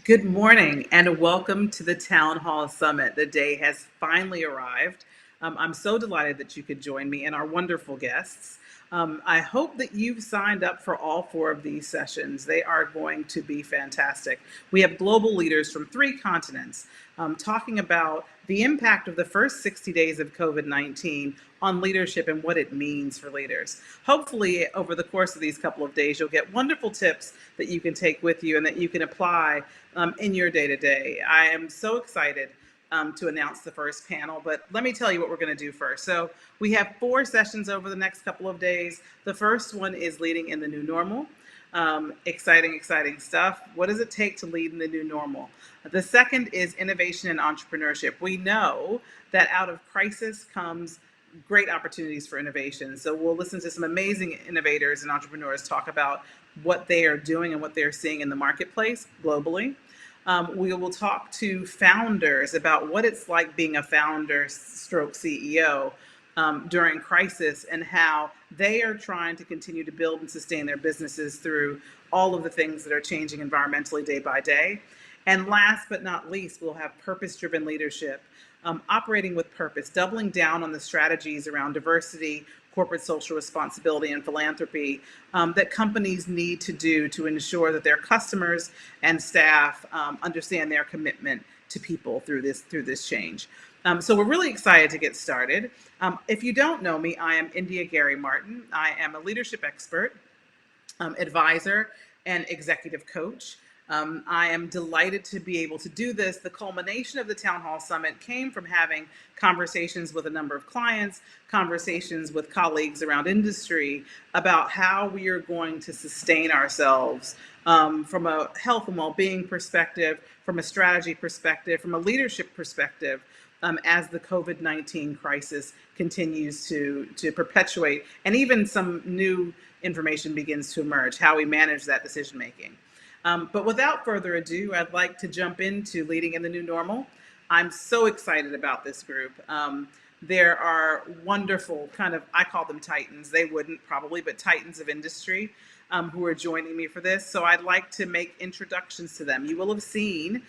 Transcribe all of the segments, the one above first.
Good morning and welcome to the Town Hall Summit. The day has finally arrived. I'm so delighted that you could join me and our wonderful guests. I hope that you've signed up for all four of these sessions. They are going to be fantastic. We have global leaders from three continents talking about the impact of the first 60 days of COVID-19 on leadership and what it means for leaders. Hopefully, over the course of these couple of days, you'll get wonderful tips that you can take with you and that you can apply in your day-to-day. I am so excited to announce the first panel, but let me tell you what we're going to do first. So we have four sessions over the next couple of days. The first one is leading in the new normal. Exciting stuff. What does it take to lead in the new normal? The second is innovation and entrepreneurship. We know that out of crisis comes great opportunities for innovation. So we'll listen to some amazing innovators and entrepreneurs talk about what they are doing and what they're seeing in the marketplace globally. We will talk to founders about what it's like being a founder stroke CEO during crisis and how they are trying to continue to build and sustain their businesses through all of the things that are changing environmentally day by day. And last but not least, we'll have purpose-driven leadership, operating with purpose, doubling down on the strategies around diversity, corporate social responsibility, and philanthropy that companies need to do to ensure that their customers and staff understand their commitment to people through this change. So we're really excited to get started. If you don't know me, I am India Gary Martin. I am a leadership expert, advisor, and executive coach. I am delighted to be able to do this. The culmination of the Town Hall Summit came from having conversations with a number of clients, conversations with colleagues around industry about how we are going to sustain ourselves from a health and well-being perspective, from a strategy perspective, from a leadership perspective, as the COVID-19 crisis continues to perpetuate and even some new information begins to emerge, how we manage that decision making. But without further ado, I'd like to jump into leading in the new normal. I'm so excited about this group. There are wonderful I call them titans. They wouldn't probably, but titans of industry who are joining me for this. So I'd like to make introductions to them. You will have seen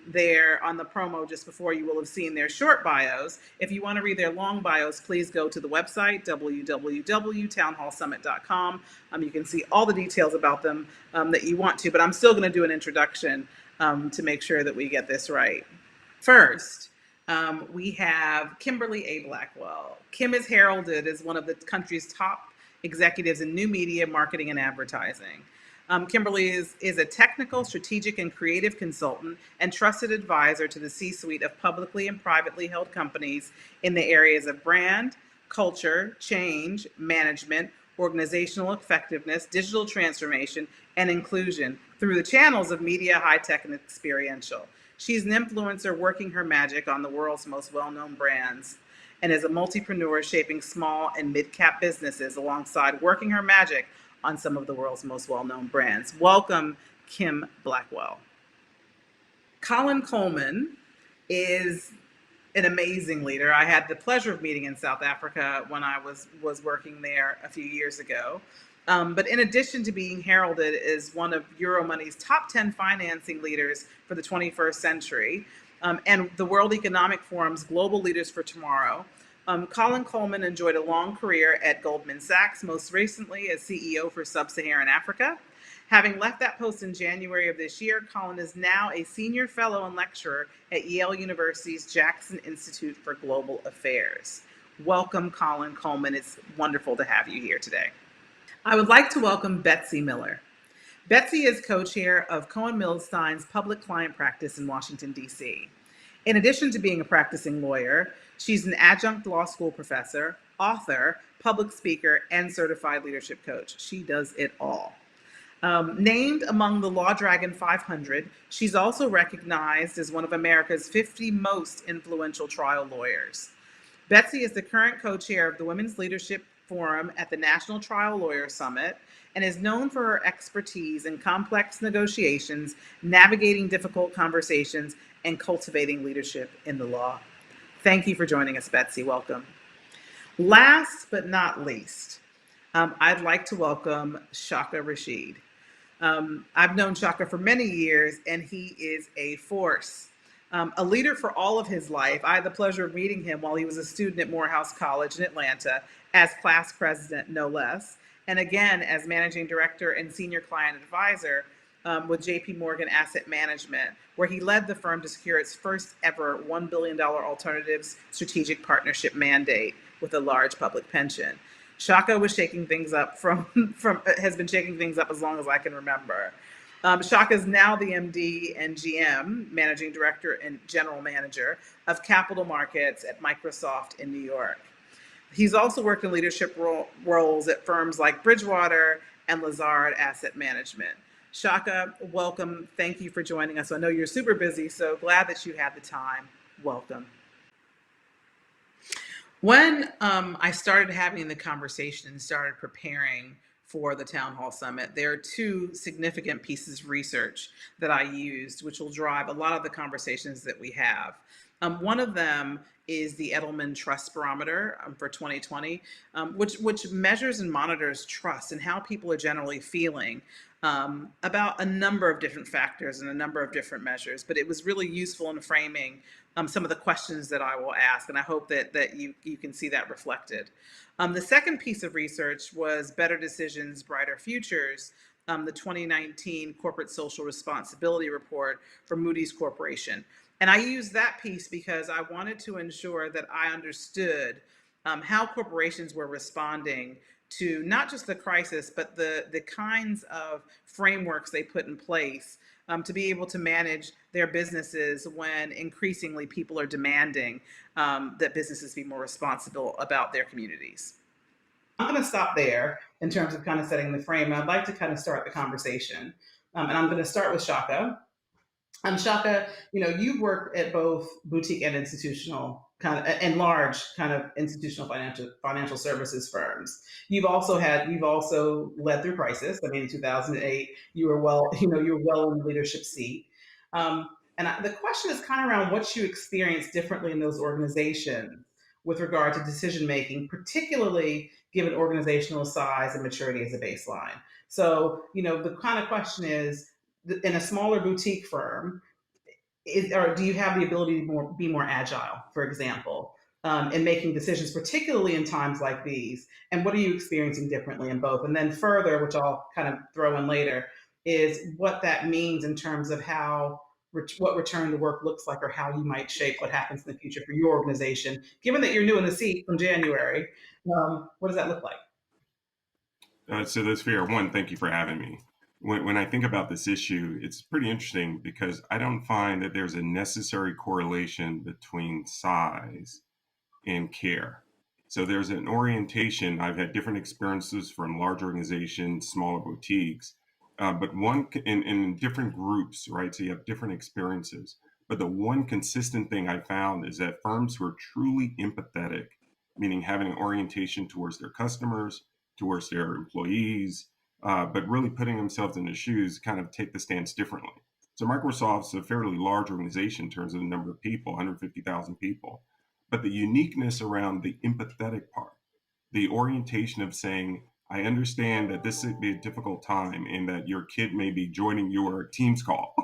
there on the promo just before, you will have seen their short bios. If you want to read their long bios, please go to the website, www.townhallsummit.com. You can see all the details about them that you want to, but I'm still going to do an introduction to make sure that we get this right. First, we have Kimberly A. Blackwell. Kim is heralded as one of the country's top executives in new media, marketing, and advertising. Kimberly is a technical, strategic, and creative consultant and trusted advisor to the C-suite of publicly and privately held companies in the areas of brand, culture, change, management, organizational effectiveness, digital transformation, and inclusion through the channels of media, high tech, and experiential. She's an influencer working her magic on the world's most well-known brands and is a multipreneur shaping small and mid-cap businesses alongside working her magic on some of the world's most well-known brands. Welcome, Kim Blackwell. Colin Coleman is an amazing leader. I had the pleasure of meeting in South Africa when I was working there a few years ago. But in addition to being heralded as one of Euromoney's top 10 financing leaders for the 21st century, and the World Economic Forum's Global Leaders for Tomorrow, Colin Coleman enjoyed a long career at Goldman Sachs, most recently as CEO for Sub-Saharan Africa. Having left that post in January of this year, Colin is now a senior fellow and lecturer at Yale University's Jackson Institute for Global Affairs. Welcome, Colin Coleman. It's wonderful to have you here today. I would like to welcome Betsy Miller. Betsy is co-chair of Cohen Milstein's public client practice in Washington, D.C. In addition to being a practicing lawyer, she's an adjunct law school professor, author, public speaker, and certified leadership coach. She does it all. Named among the Law Dragon 500, she's also recognized as one of America's 50 most influential trial lawyers. Betsy is the current co-chair of the Women's Leadership Forum at the National Trial Lawyer Summit and is known for her expertise in complex negotiations, navigating difficult conversations, and cultivating leadership in the law. Thank you for joining us, Betsy. Welcome. Last but not least, I'd like to welcome Shaka Rashid. I've known Shaka for many years, and he is a force. A leader for all of his life. I had the pleasure of meeting him while he was a student at Morehouse College in Atlanta as class president, no less, and again as managing director and senior client advisor with JP Morgan Asset Management, where he led the firm to secure its first ever $1 billion alternatives strategic partnership mandate with a large public pension. Shaka was shaking things up from has been shaking things up as long as I can remember. Shaka is now the MD and GM, managing director and general manager of capital markets at Microsoft in New York. He's also worked in leadership roles at firms like Bridgewater and Lazard Asset Management. Shaka, welcome. Thank you for joining us. I know you're super busy, so glad that you had the time. Welcome. When I started having the conversation and started preparing for the Town Hall Summit, there are two significant pieces of research that I used, which will drive a lot of the conversations that we have. One of them is the Edelman Trust Barometer for 2020, which measures and monitors trust and how people are generally feeling about a number of different factors and a number of different measures. But it was really useful in framing some of the questions that I will ask, and I hope that you can see that reflected. The second piece of research was Better Decisions, Brighter Futures, the 2019 Corporate Social Responsibility Report for Moody's Corporation. And I used that piece because I wanted to ensure that I understood how corporations were responding to not just the crisis, but the kinds of frameworks they put in place to be able to manage their businesses when increasingly people are demanding that businesses be more responsible about their communities. I'm going to stop there in terms of kind of setting the frame. I'd like to kind of start the conversation. And I'm going to start with Shaka. Shaka, you've worked at both boutique and institutional kind of and large kind of institutional financial services firms. You've also led through crisis. I mean, in 2008, you were well in the leadership seat. The question is kind of around what you experienced differently in those organizations with regard to decision making, particularly given organizational size and maturity as a baseline. So, the kind of question is, in a smaller boutique firm, or do you have the ability to be more agile, for example, in making decisions, particularly in times like these? And what are you experiencing differently in both? And then further, which I'll kind of throw in later, is what that means in terms of what return to work looks like, or how you might shape what happens in the future for your organization. Given that you're new in the seat from January, what does that look like? So that's fair. One, thank you for having me. When I think about this issue, it's pretty interesting because I don't find that there's a necessary correlation between size and care. So there's an orientation. I've had different experiences from large organizations, smaller boutiques, but in different groups, right? So you have different experiences. But the one consistent thing I found is that firms who are truly empathetic, meaning having an orientation towards their customers, towards their employees, but really putting themselves in their shoes, kind of take the stance differently. So Microsoft's a fairly large organization in terms of the number of people, 150,000 people. But the uniqueness around the empathetic part, the orientation of saying, I understand that this would be a difficult time and that your kid may be joining your Teams call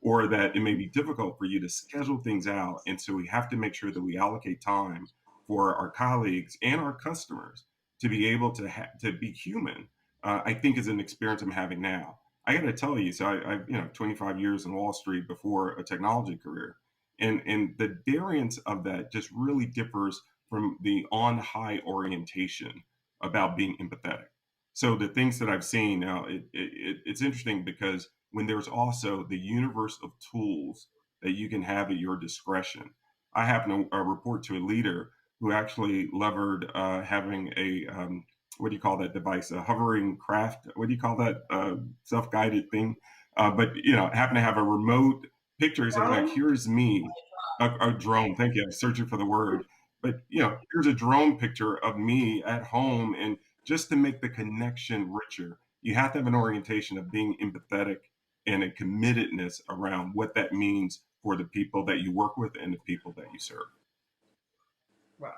or that it may be difficult for you to schedule things out. And so we have to make sure that we allocate time for our colleagues and our customers to be able to be human. I think is an experience I'm having now. I got to tell you, so I've 25 years in Wall Street before a technology career, and the variance of that just really differs from the on high orientation about being empathetic. So the things that I've seen now, it's interesting because when there's also the universe of tools that you can have at your discretion. I happen to report to a leader who actually levered having a what do you call that device? A hovering craft. What do you call that self-guided thing? But happen to have a remote pictures of like, here's me, a drone. Thank you. I'm searching for the word, but here's a drone picture of me at home, and just to make the connection richer, you have to have an orientation of being empathetic and a committedness around what that means for the people that you work with and the people that you serve. Right.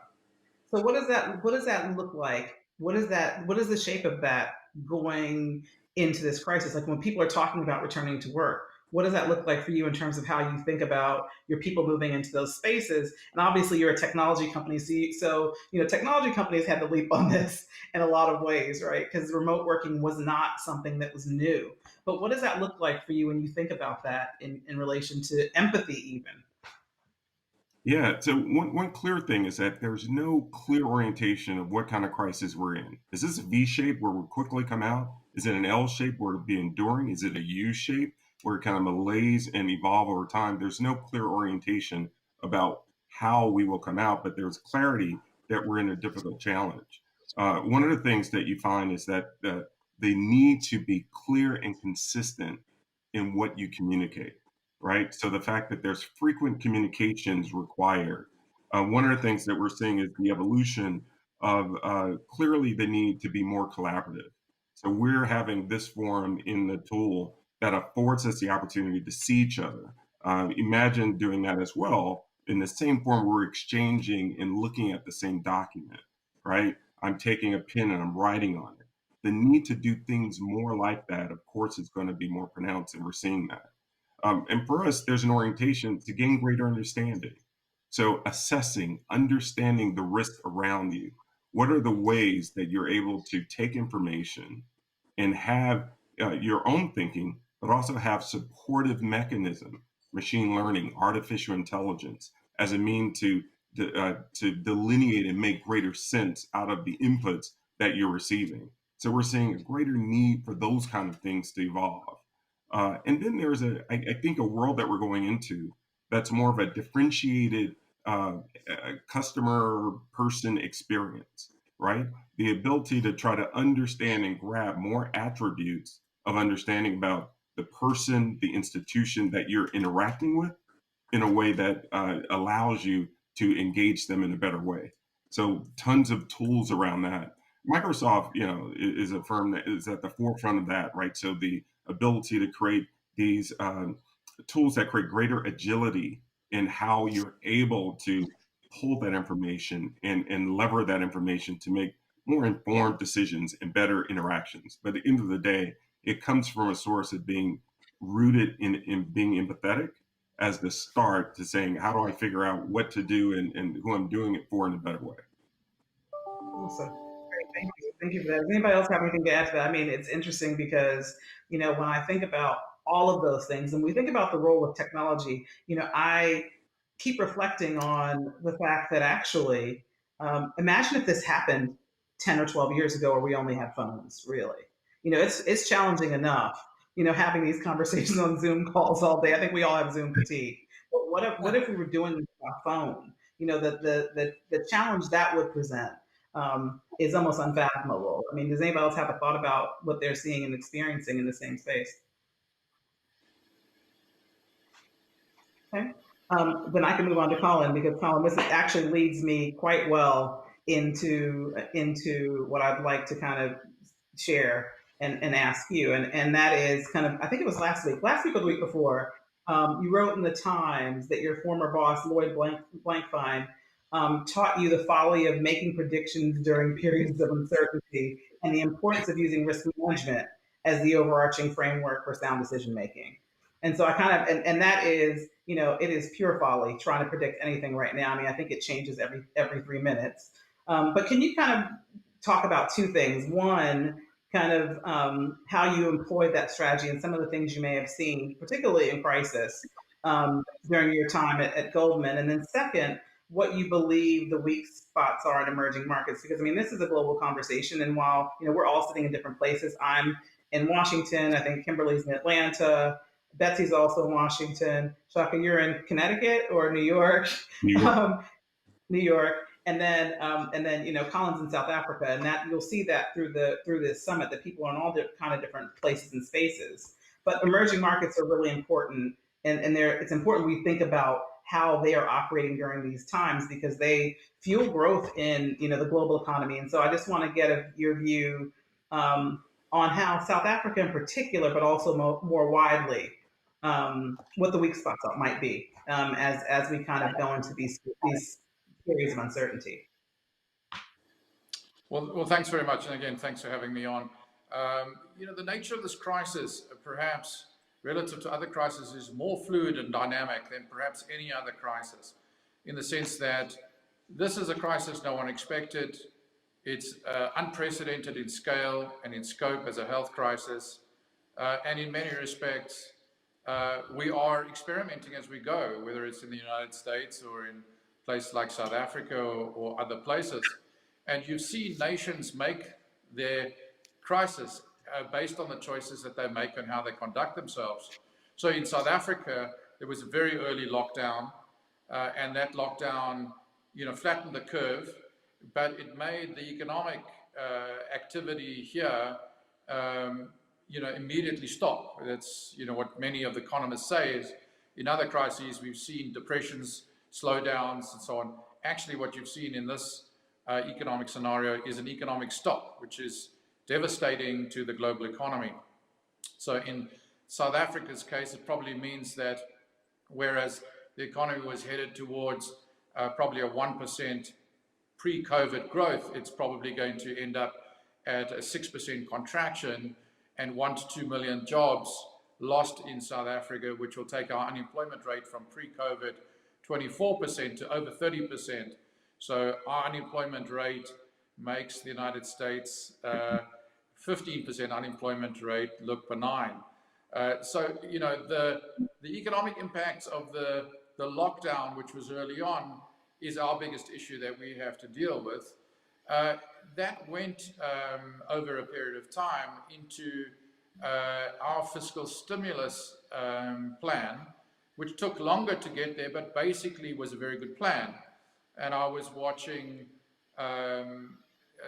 So what does that look like? What is the shape of that going? into this crisis? Like when people are talking about returning to work, what does that look like for you in terms of how you think about your people moving into those spaces? And obviously, you're a technology company, so technology companies had to leap on this in a lot of ways, right? Because remote working was not something that was new. But what does that look like for you when you think about that in relation to empathy, even? Yeah. So one clear thing is that there's no clear orientation of what kind of crisis we're in. Is this a V shape where we'll quickly come out? Is it an L shape where it'll be enduring? Is it a U shape where it kind of malaise and evolve over time? There's no clear orientation about how we will come out, but there's clarity that we're in a difficult challenge. One of the things that you find is that they need to be clear and consistent in what you communicate, right? So the fact that there's frequent communications required. One of the things that we're seeing is the evolution of clearly the need to be more collaborative. So we're having this forum in the tool that affords us the opportunity to see each other. Imagine doing that as well in the same form we're exchanging and looking at the same document, right? I'm taking a pen and I'm writing on it. The need to do things more like that, of course, is going to be more pronounced, and we're seeing that. And for us, there's an orientation to gain greater understanding. So, assessing, understanding the risk around you. What are the ways that you're able to take information and have your own thinking, but also have supportive mechanism, machine learning, artificial intelligence, as a mean to delineate and make greater sense out of the inputs that you're receiving. So we're seeing a greater need for those kind of things to evolve. And then there's I think, a world that we're going into that's more of a differentiated customer person experience, right? The ability to try to understand and grab more attributes of understanding about the person, the institution that you're interacting with in a way that allows you to engage them in a better way. So tons of tools around that. Microsoft, is a firm that is at the forefront of that, right? So the ability to create these tools that create greater agility in how you're able to pull that information and lever that information to make more informed decisions and better interactions. But at the end of the day, it comes from a source of being rooted in being empathetic as the start to saying, how do I figure out what to do and who I'm doing it for in a better way? Awesome. Great. Thank you. Thank you for that. Does anybody else have anything to add to that? I mean, it's interesting because, when I think about all of those things and we think about the role of technology, I keep reflecting on the fact that actually, imagine if this happened 10 or 12 years ago where we only had phones, really. It's challenging enough, having these conversations on Zoom calls all day. I think we all have Zoom fatigue. But what if we were doing this on a phone? The challenge that would present is almost unfathomable. I mean, does anybody else have a thought about what they're seeing and experiencing in the same space? Okay. Then I can move on to Colin because Colin, this actually leads me quite well into what I'd like to kind of share and ask you, and that is kind of, I think it was last week or the week before. You wrote in the Times that your former boss Lloyd Blankfein taught you the folly of making predictions during periods of uncertainty and the importance of using risk management as the overarching framework for sound decision making. And so I kind of, and that is, it is pure folly trying to predict anything right now. I mean, I think it changes every 3 minutes. But can you kind of talk about two things? One, kind of how you employed that strategy and some of the things you may have seen, particularly in crisis, during your time at Goldman. And then second, what you believe the weak spots are in emerging markets. Because I mean, this is a global conversation. And while, we're all sitting in different places, I'm in Washington, I think Kimberly's in Atlanta, Betsy's also in Washington. Shaka, you're in Connecticut or New York? New York. Um, New York, and then Collins in South Africa, and that you'll see that through this summit that people are in all kind of different places and spaces. But emerging markets are really important, and it's important we think about how they are operating during these times because they fuel growth in the global economy. And so I just want to get your view on how South Africa in particular, but also more widely, what the weak spots might be as we kind of go into these periods of uncertainty. Well, thanks very much. And again, thanks for having me on. The nature of this crisis, perhaps relative to other crises, is more fluid and dynamic than perhaps any other crisis, in the sense that this is a crisis no one expected. It's unprecedented in scale and in scope as a health crisis. And in many respects, we are experimenting as we go, whether it's in the United States or in places like South Africa or other places. And you've seen nations make their crisis based on the choices that they make and how they conduct themselves. So in South Africa, there was a very early lockdown, and that lockdown, flattened the curve, but it made the economic activity here, immediately stop. That's, what many of the economists say is, in other crises, we've seen depressions, slowdowns, and so on. Actually, what you've seen in this economic scenario is an economic stop, which is devastating to the global economy. So in South Africa's case, it probably means that whereas the economy was headed towards probably a 1% pre-COVID growth, it's probably going to end up at a 6% contraction and 1 to 2 million jobs lost in South Africa, which will take our unemployment rate from pre-COVID 24% to over 30%. So our unemployment rate makes the United States 15% unemployment rate look benign. So the economic impacts of the lockdown, which was early on, is our biggest issue that we have to deal with. That went over a period of time into our fiscal stimulus plan, which took longer to get there, but basically was a very good plan. And I was watching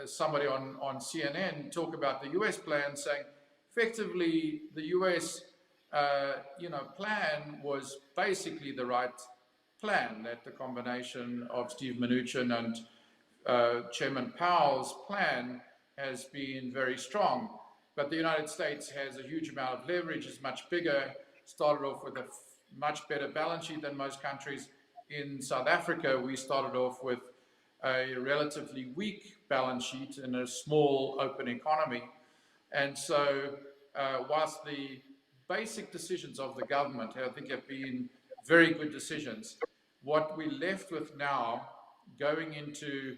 somebody on CNN talk about the US plan, saying effectively the US plan was basically the right plan, that the combination of Steve Mnuchin and Chairman Powell's plan has been very strong. But the United States has a huge amount of leverage, is much bigger, started off with a much better balance sheet than most countries. In South Africa, we started off with a relatively weak balance sheet and a small open economy. And so whilst the basic decisions of the government, I think, have been very good decisions, what we're left with now going into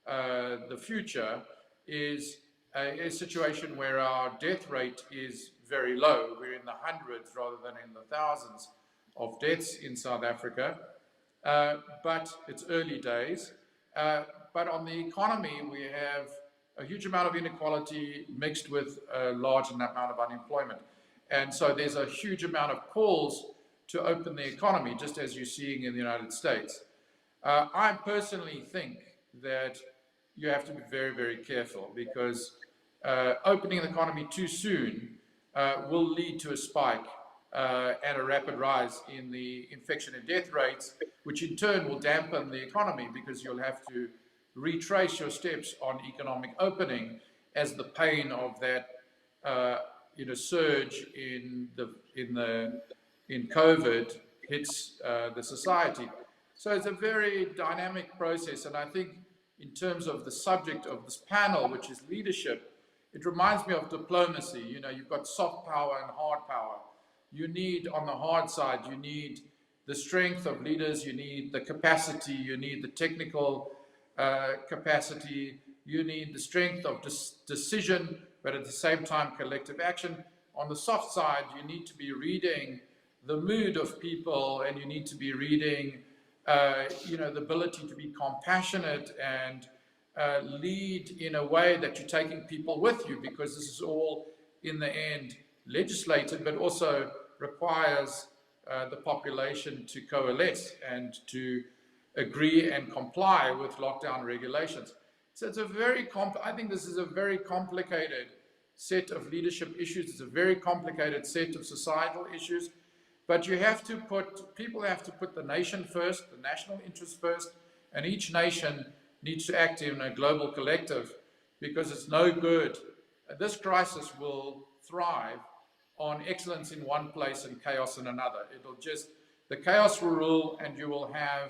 the future is a situation where our death rate is very low. We're in the hundreds rather than in the thousands of deaths in South Africa. But it's early days. But on the economy, we have a huge amount of inequality mixed with a large amount of unemployment. And so there's a huge amount of calls to open the economy, just as you're seeing in the United States. I personally think that you have to be very, very careful, because opening the economy too soon will lead to a spike and a rapid rise in the infection and death rates, which in turn will dampen the economy, because you'll have to retrace your steps on economic opening as the pain of that surge in COVID hits the society. So it's a very dynamic process, and I think in terms of the subject of this panel, which is leadership, it reminds me of diplomacy. You've got soft power and hard power. You need, on the hard side, you need the strength of leaders, you need the capacity, you need the technical capacity, you need the strength of decision, but at the same time collective action. On the soft side, you need to be reading the mood of people, and you need to be reading the ability to be compassionate and lead in a way that you're taking people with you, because this is all in the end legislated, but also requires the population to coalesce and to agree and comply with lockdown regulations. So it's I think this is a very complicated set of leadership issues. It's a very complicated set of societal issues, but people have to put the nation first, the national interest first, and each nation needs to act in a global collective, because it's no good. This crisis will thrive on excellence in one place and chaos in another. The chaos will rule, and you will have,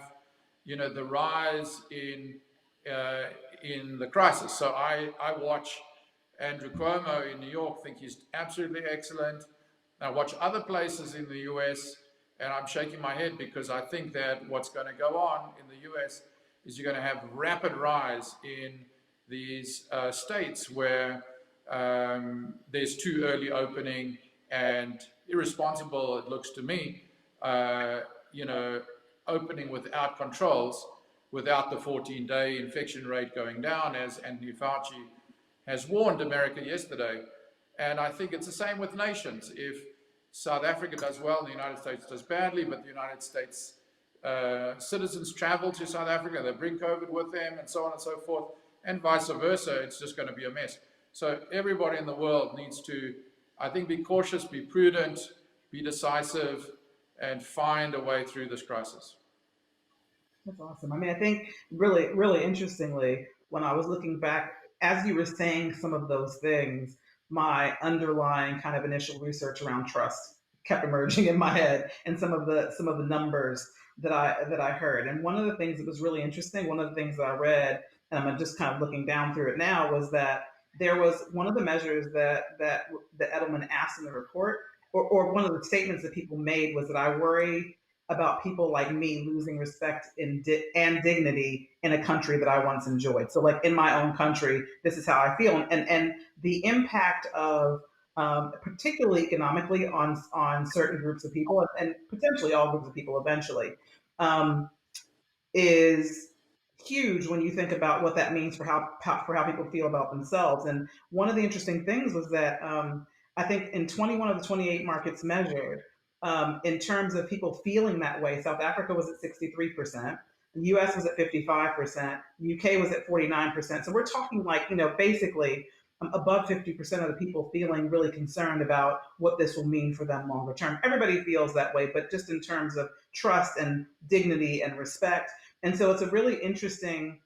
the rise in the crisis. So I watch Andrew Cuomo in New York think he's absolutely excellent. I watch other places in the US, and I'm shaking my head because I think that what's going to go on in the US is you're going to have rapid rise in these states where there's too early opening and irresponsible, it looks to me, you know, opening without controls, without the 14-day infection rate going down, as Anthony Fauci has warned America yesterday. And I think it's the same with nations. If South Africa does well and the United States does badly, but the United States citizens travel to South Africa, they bring COVID with them, and so on and so forth, and vice versa, it's just going to be a mess. So everybody in the world needs to, I think, be cautious, be prudent, be decisive, and find a way through this crisis. That's awesome. I mean, I think really, really interestingly, when I was looking back, as you were saying some of those things, my underlying kind of initial research around trust kept emerging in my head, and some of the numbers that I heard. And one of the things that was really interesting, one of the things that I read, and I'm just kind of looking down through it now, was that there was one of the measures that Edelman asked in the report, or one of the statements that people made was that I worry about people like me losing respect and dignity in a country that I once enjoyed. So, like in my own country, this is how I feel, and the impact of particularly economically on certain groups of people, and potentially all groups of people eventually, um, is huge when you think about what that means for how people feel about themselves. And one of the interesting things was that I think in 21 of the 28 markets measured, in terms of people feeling that way, South Africa was at 63%, the US was at 55%, the UK was at 49%. So we're talking like, basically above 50% of the people feeling really concerned about what this will mean for them longer term. Everybody feels that way, but just in terms of trust and dignity and respect. And so it's a really interesting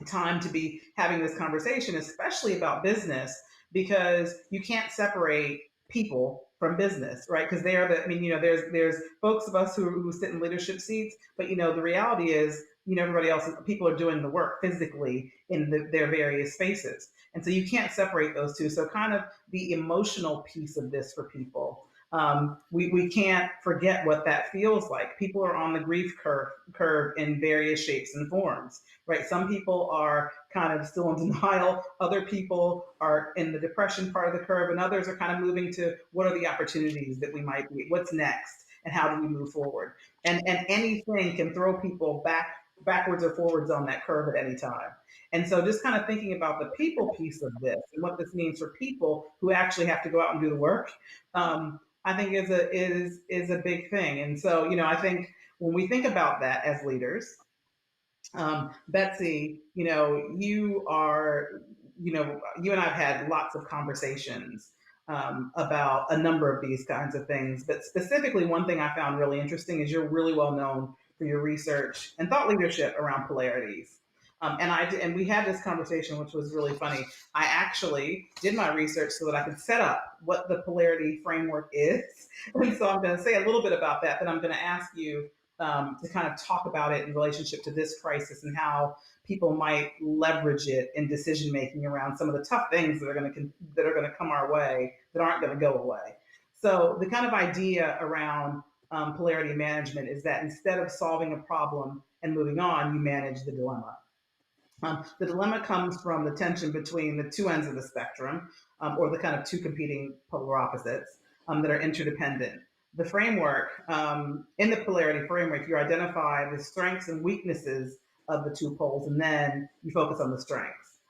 time to be having this conversation, especially about business, because you can't separate people from business, right? Because they are the, I mean, there's folks of us who sit in leadership seats, but the reality is, everybody else, people are doing the work physically in their various spaces. And so you can't separate those two. So kind of the emotional piece of this for people, we can't forget what that feels like. People are on the grief curve in various shapes and forms, right? Some people are kind of still in denial. Other people are in the depression part of the curve, and others are kind of moving to what are the opportunities that we might be, what's next, and how do we move forward? And anything can throw people backwards or forwards on that curve at any time. And so just kind of thinking about the people piece of this and what this means for people who actually have to go out and do the work, I think is a big thing. And so, I think when we think about that as leaders, Betsy, you and I've had lots of conversations about a number of these kinds of things. But specifically, one thing I found really interesting is you're really well known for your research and thought leadership around polarities. And we had this conversation, which was really funny. I actually did my research so that I could set up what the polarity framework is. And so I'm going to say a little bit about that, then I'm going to ask you to kind of talk about it in relationship to this crisis and how people might leverage it in decision making around some of the tough things that are going to come our way that aren't going to go away. So the kind of idea around polarity management is that instead of solving a problem and moving on, you manage the dilemma. The dilemma comes from the tension between the two ends of the spectrum, or the kind of two competing polar opposites that are interdependent. The framework, in the polarity framework, you identify the strengths and weaknesses of the two poles, and then you focus on the strengths.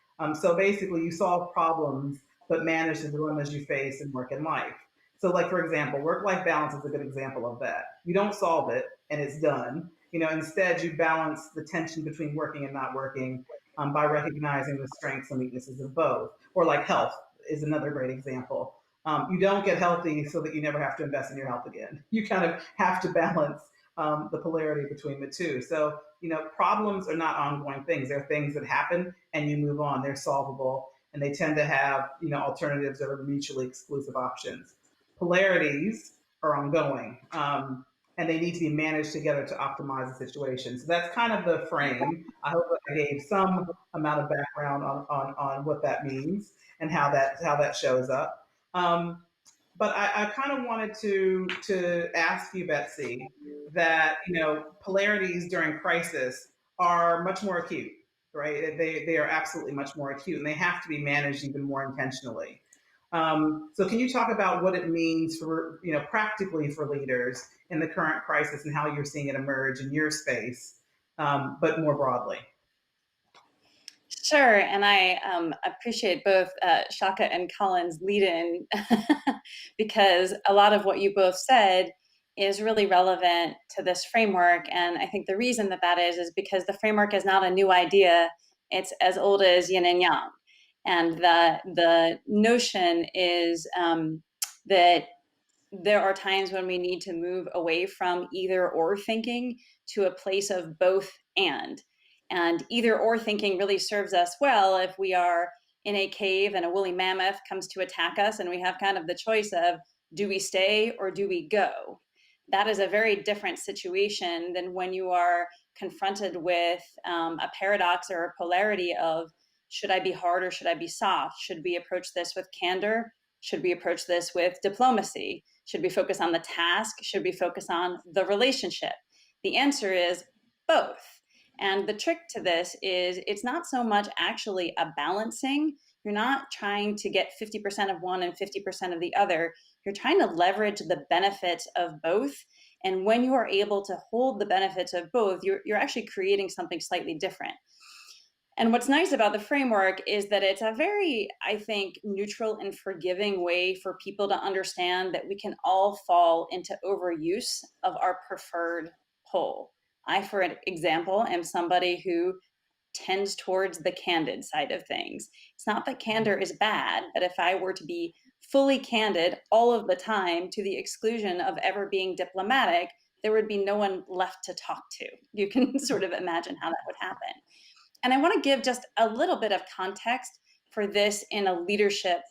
So basically, you solve problems, but manage the dilemmas you face in work and life. So, like, for example, work-life balance is a good example of that. You don't solve it, and it's done. Instead, you balance the tension between working and not working by recognizing the strengths and weaknesses of both. Or like health is another great example. You don't get healthy so that you never have to invest in your health again. You kind of have to balance the polarity between the two. So, problems are not ongoing things. They're things that happen and you move on. They're solvable, and they tend to have, alternatives that are mutually exclusive options. Polarities are ongoing. and they need to be managed together to optimize the situation. So that's kind of the frame. I hope that I gave some amount of background on what that means and how that shows up. But I kind of wanted to ask you, Betsy, that polarities during crisis are much more acute, right? They are absolutely much more acute, and they have to be managed even more intentionally. So, can you talk about what it means for practically for leaders in the current crisis and how you're seeing it emerge in your space, but more broadly? Sure, and I appreciate both Shaka and Colin's lead-in because a lot of what you both said is really relevant to this framework, and I think the reason that that is because the framework is not a new idea; it's as old as yin and yang, and the notion is that there are times when we need to move away from either or thinking to a place of both and. And either or thinking really serves us well if we are in a cave and a woolly mammoth comes to attack us and we have kind of the choice of do we stay or do we go? That is a very different situation than when you are confronted with a paradox or a polarity of should I be hard or should I be soft? Should we approach this with candor? Should we approach this with diplomacy? Should we focus on the task? Should we focus on the relationship? The answer is both. And the trick to this is it's not so much actually a balancing. You're not trying to get 50% of one and 50% of the other. You're trying to leverage the benefits of both. And when you are able to hold the benefits of both, you're actually creating something slightly different. And what's nice about the framework is that it's a very, I think, neutral and forgiving way for people to understand that we can all fall into overuse of our preferred pole. I, for example, am somebody who tends towards the candid side of things. It's not that candor is bad, but if I were to be fully candid all of the time to the exclusion of ever being diplomatic, there would be no one left to talk to. You can sort of imagine how that would happen. And I want to give just a little bit of context for this in a leadership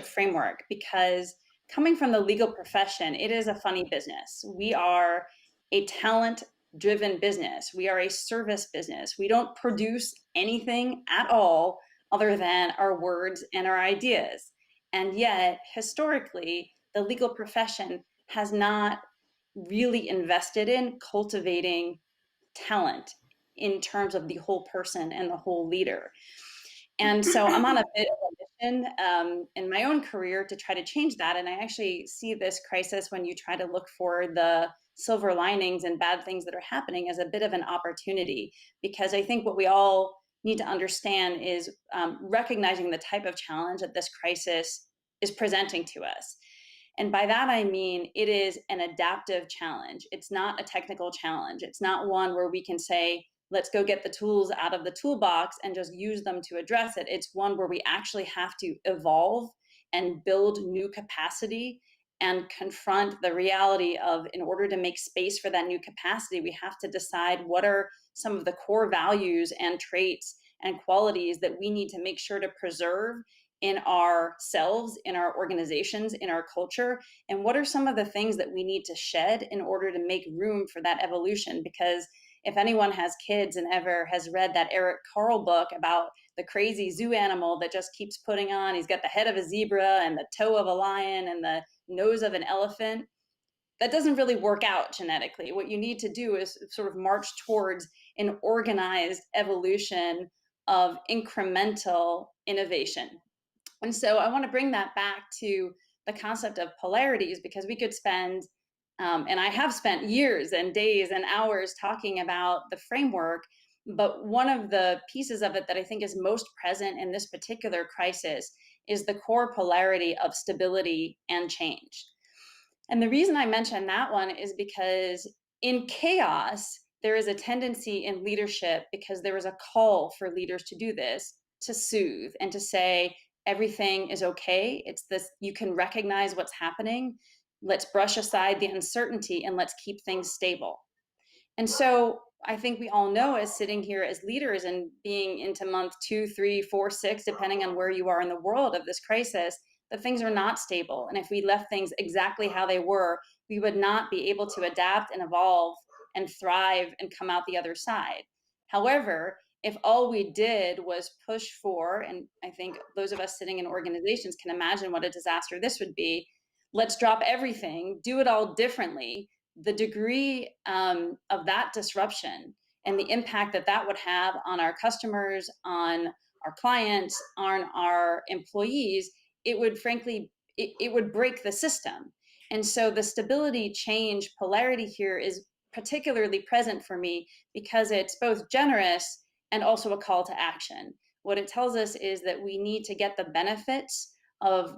framework, because coming from the legal profession, it is a funny business. We are a talent-driven business. We are a service business. We don't produce anything at all other than our words and our ideas. And yet, historically, the legal profession has not really invested in cultivating talent in terms of the whole person and the whole leader. And so I'm on a bit of a mission in my own career to try to change that. And I actually see this crisis, when you try to look for the silver linings and bad things that are happening, as a bit of an opportunity, because I think what we all need to understand is recognizing the type of challenge that this crisis is presenting to us. And by that, I mean, it is an adaptive challenge. It's not a technical challenge. It's not one where we can say, let's go get the tools out of the toolbox and just use them to address it. It's one where we actually have to evolve and build new capacity and confront the reality of, in order to make space for that new capacity, we have to decide what are some of the core values and traits and qualities that we need to make sure to preserve in ourselves, in our organizations, in our culture, and what are some of the things that we need to shed in order to make room for that evolution. Because if anyone has kids and ever has read that Eric Carle book about the crazy zoo animal that just keeps putting on, he's got the head of a zebra and the toe of a lion and the nose of an elephant, that doesn't really work out genetically. What you need to do is sort of march towards an organized evolution of incremental innovation. And so I want to bring that back to the concept of polarities, because we could spend, and I have spent years and days and hours talking about the framework, but one of the pieces of it that I think is most present in this particular crisis is the core polarity of stability and change. And the reason I mention that one is because in chaos, there is a tendency in leadership, because there is a call for leaders to do this, to soothe and to say, everything is okay. It's this, you can recognize what's happening. Let's brush aside the uncertainty and let's keep things stable. And so I think we all know, as sitting here as leaders and being into month 2, 3, 4, 6, depending on where you are in the world of this crisis, that things are not stable. And if we left things exactly how they were, we would not be able to adapt and evolve and thrive and come out the other side. However, if all we did was push for, and I think those of us sitting in organizations can imagine what a disaster this would be, let's drop everything, do it all differently, the degree of that disruption and the impact that that would have on our customers, on our clients, on our employees, it would frankly, it would break the system. And so the stability, change, polarity here is particularly present for me because it's both generous and also a call to action. What it tells us is that we need to get the benefits of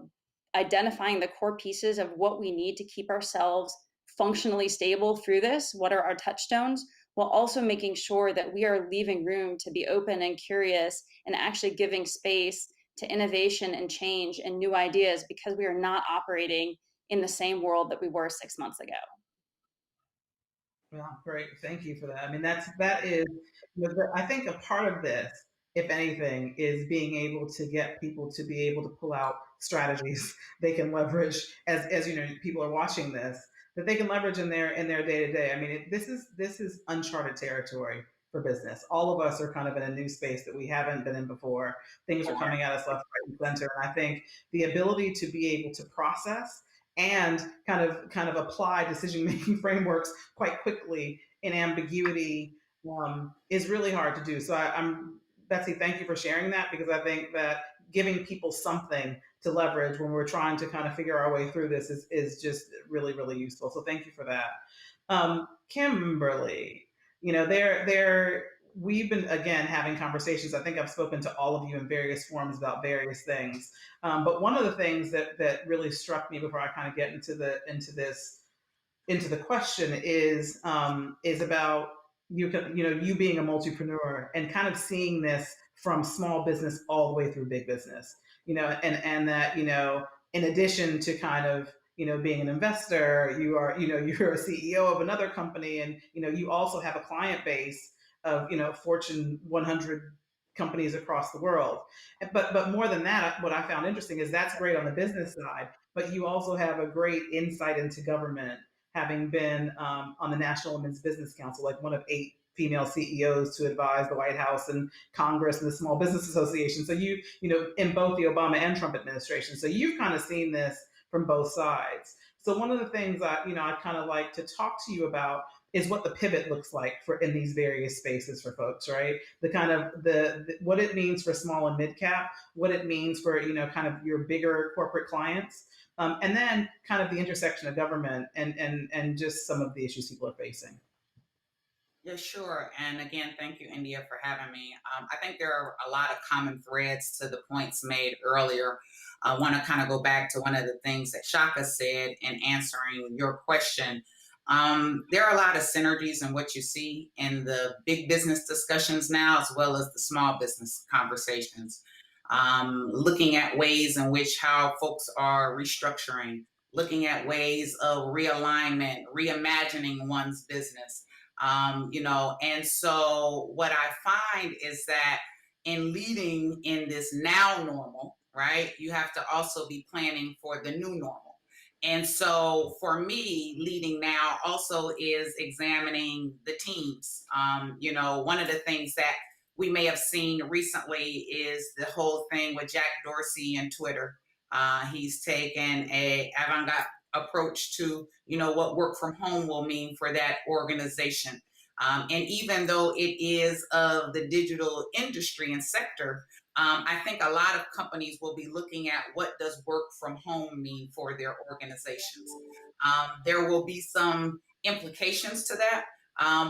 identifying the core pieces of what we need to keep ourselves functionally stable through this. What are our touchstones? While also making sure that we are leaving room to be open and curious and actually giving space to innovation and change and new ideas because we are not operating in the same world that we were 6 months ago. Well, great. Thank you for that. I mean, that is, I think a part of this, if anything, is being able to get people to be able to pull out strategies they can leverage as people are watching this, that they can leverage in their day to day. I mean, this is uncharted territory for business. All of us are kind of in a new space that we haven't been in before. Things are coming at us left, right, and center. And I think the ability to be able to process and kind of apply decision making frameworks quite quickly in ambiguity is really hard to do. So I'm Betsy, thank you for sharing that, because I think that giving people something to leverage when we're trying to kind of figure our way through this is just really, really useful. So thank you for that. Kimberly, there we've been again having conversations. I think I've spoken to all of you in various forms about various things. But one of the things that really struck me before I kind of get into the question is about you being a multipreneur and kind of seeing this from small business all the way through big business. And that in addition to kind of being an investor, you're a CEO of another company, and you also have a client base of Fortune 100 companies across the world. But more than that, what I found interesting is that's great on the business side, but you also have a great insight into government, having been on the National Women's Business Council, like one of 8 female CEOs to advise the White House and Congress and the Small Business Association. So in both the Obama and Trump administration. So you've kind of seen this from both sides. So one of the things I kind of like to talk to you about is what the pivot looks like in these various spaces for folks, right? The kind of the what it means for small and mid cap, what it means for kind of your bigger corporate clients, and then kind of the intersection of government and just some of the issues people are facing. Yeah, sure. And again, thank you, India, for having me. I think there are a lot of common threads to the points made earlier. I want to kind of go back to one of the things that Shaka said in answering your question. There are a lot of synergies in what you see in the big business discussions now, as well as the small business conversations. Looking at ways in which how folks are restructuring, looking at ways of realignment, reimagining one's business. And so what I find is that in leading in this now normal, right, you have to also be planning for the new normal. And so for me, leading now also is examining the teams. One of the things that we may have seen recently is the whole thing with Jack Dorsey and Twitter. He's taken a avant-garde approach to what work from home will mean for that organization, and even though it is of the digital industry and sector, I think a lot of companies will be looking at what does work from home mean for their organizations. There will be some implications to that,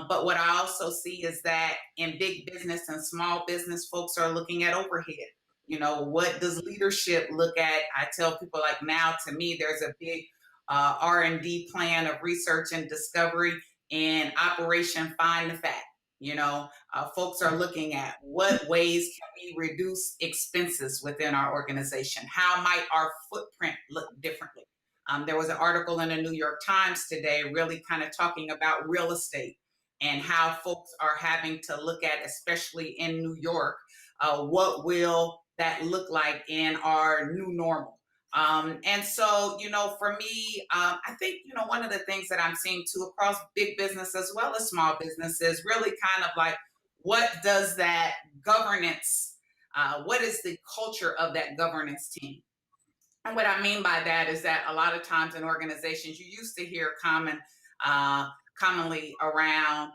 but what I also see is that in big business and small business, folks are looking at overhead. What does leadership look at? I tell people, like, now to me there's a big R&D plan of research and discovery and Operation Find the Fact. Folks are looking at what ways can we reduce expenses within our organization? How might our footprint look differently? There was an article in the New York Times today really kind of talking about real estate and how folks are having to look at, especially in New York, what will that look like in our new normal? And so, for me, I think, one of the things that I'm seeing too across big business as well as small business is really kind of like, what does that governance, what is the culture of that governance team? And what I mean by that is that a lot of times in organizations, you used to hear commonly around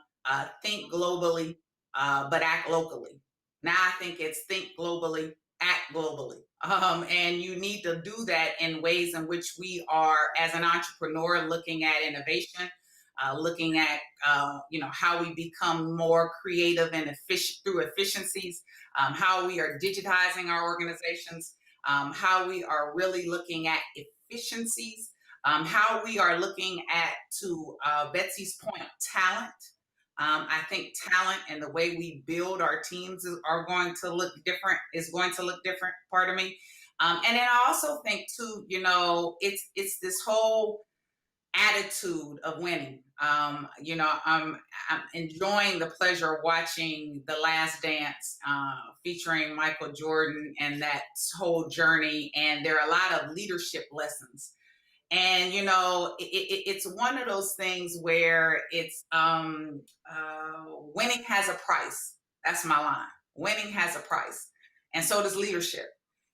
think globally, but act locally. Now I think it's think globally, act globally. And you need to do that in ways in which we are, as an entrepreneur, looking at innovation, looking at how we become more creative and efficient through efficiencies, how we are digitizing our organizations, how we are really looking at efficiencies, how we are looking at, to Betsy's point, talent. I think talent and the way we build our teams are going to look different, pardon me. And then I also think too, it's this whole attitude of winning. I'm enjoying the pleasure of watching The Last Dance, featuring Michael Jordan and that whole journey. And there are a lot of leadership lessons. And it's one of those things where it's winning has a price. That's my line. Winning has a price, and so does leadership.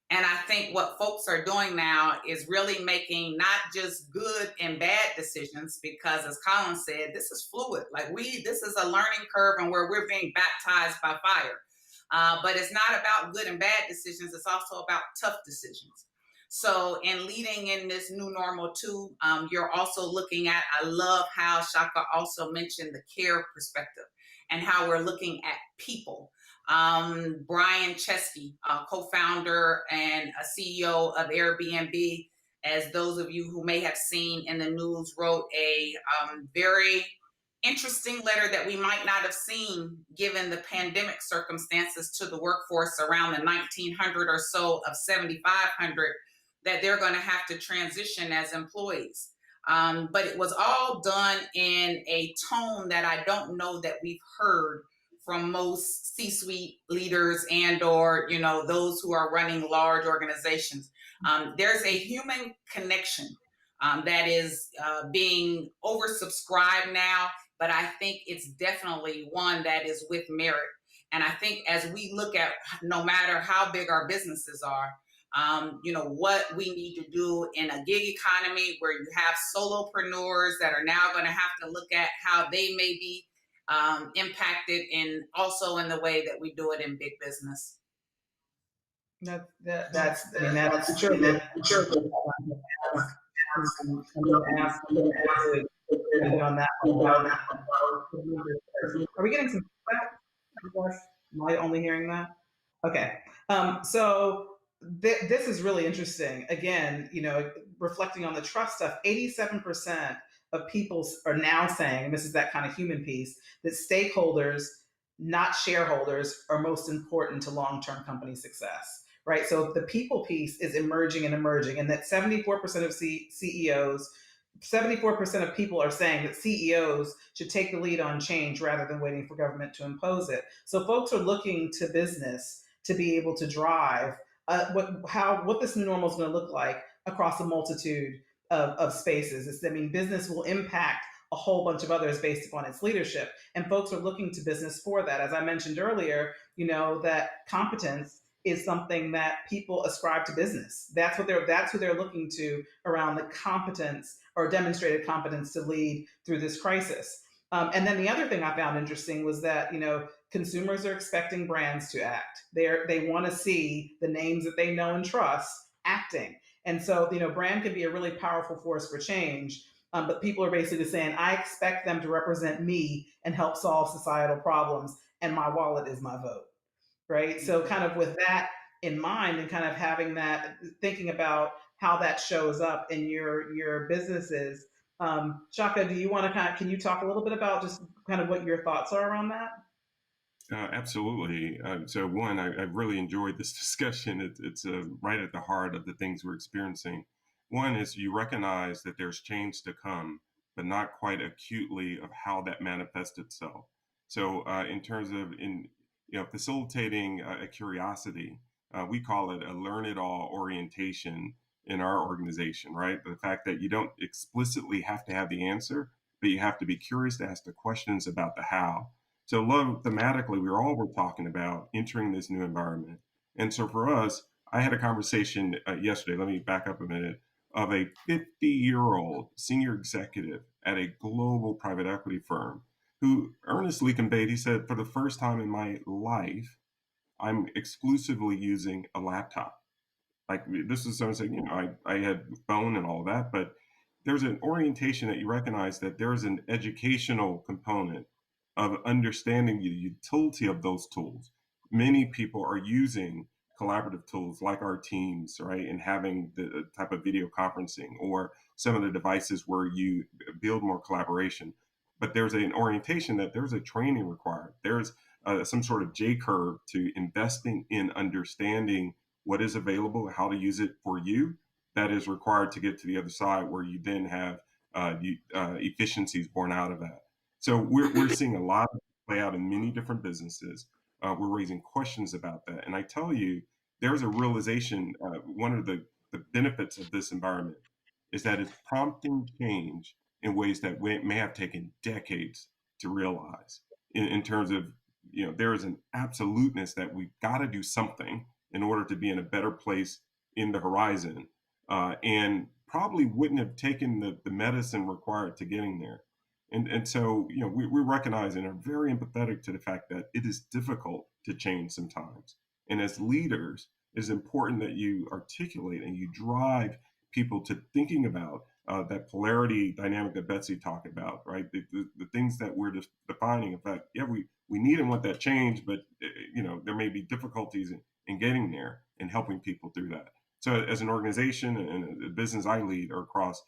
And I think what folks are doing now is really making not just good and bad decisions, because as Colin said, this is fluid. This is a learning curve, and where we're being baptized by fire. But it's not about good and bad decisions. It's also about tough decisions. So in leading in this new normal too, you're also looking at, I love how Shaka also mentioned the care perspective and how we're looking at people. Brian Chesky, co-founder and a CEO of Airbnb, as those of you who may have seen in the news, wrote a very interesting letter that we might not have seen given the pandemic circumstances to the workforce around the 1900 or so of 7,500 that they're going to have to transition as employees. But it was all done in a tone that I don't know that we've heard from most C-suite leaders or those who are running large organizations. There's a human connection that is being oversubscribed now, but I think it's definitely one that is with merit. And I think as we look at, no matter how big our businesses are, what we need to do in a gig economy where you have solopreneurs that are now going to have to look at how they may be impacted, and also in the way that we do it in big business. That's true. I'm going to ask on that one. Are we getting some feedback? Am I only hearing that? Okay. So this is really interesting. Again, reflecting on the trust stuff, 87% of people are now saying, and this is that kind of human piece, that stakeholders, not shareholders, are most important to long-term company success, right? So the people piece is emerging, and that 74% of CEOs, 74% of people are saying that CEOs should take the lead on change rather than waiting for government to impose it. So folks are looking to business to be able to drive what this new normal is going to look like across a multitude of spaces. Business will impact a whole bunch of others based upon its leadership, and folks are looking to business for that. As I mentioned earlier, that competence is something that people ascribe to business. That's who they're looking to around the competence or demonstrated competence to lead through this crisis. And then the other thing I found interesting was that consumers are expecting brands to act. They want to see the names that they know and trust acting. And so, brand can be a really powerful force for change. But people are basically saying, I expect them to represent me and help solve societal problems, and my wallet is my vote, right? So kind of with that in mind, and kind of having that, thinking about how that shows up in your businesses. Shaka, do you want to can you talk a little bit about just kind of what your thoughts are around that? Absolutely. So one, I've really enjoyed this discussion. It's right at the heart of the things we're experiencing. One is you recognize that there's change to come, but not quite acutely of how that manifests itself. So in terms of facilitating a curiosity, we call it a learn it all orientation in our organization, right? The fact that you don't explicitly have to have the answer, but you have to be curious to ask the questions about the how. So, love thematically, we're talking about entering this new environment. And so, for us, I had a conversation yesterday. Let me back up a minute of a 50-year-old senior executive at a global private equity firm who earnestly conveyed, he said, for the first time in my life, I'm exclusively using a laptop. Like this is someone saying, I had phone and all of that, but there's an orientation that you recognize that there's an educational component of understanding the utility of those tools. Many people are using collaborative tools like our teams, right? And having the type of video conferencing or some of the devices where you build more collaboration. But there's an orientation that there's a training required. There's some sort of J curve to investing in understanding what is available, how to use it for you, that is required to get to the other side where you then have efficiencies born out of that. So we're seeing a lot of play out in many different businesses. We're raising questions about that. And I tell you, there's a realization, one of the benefits of this environment is that it's prompting change in ways that may have taken decades to realize in terms of, there is an absoluteness that we've got to do something in order to be in a better place in the horizon, and probably wouldn't have taken the medicine required to getting there. And so, we recognize and are very empathetic to the fact that it is difficult to change sometimes. And as leaders, it is important that you articulate and you drive people to thinking about that polarity dynamic that Betsy talked about, right? The things that we're just defining. In fact, yeah, we need and want that change, but there may be difficulties in getting there and helping people through that. So, as an organization and a business I lead are across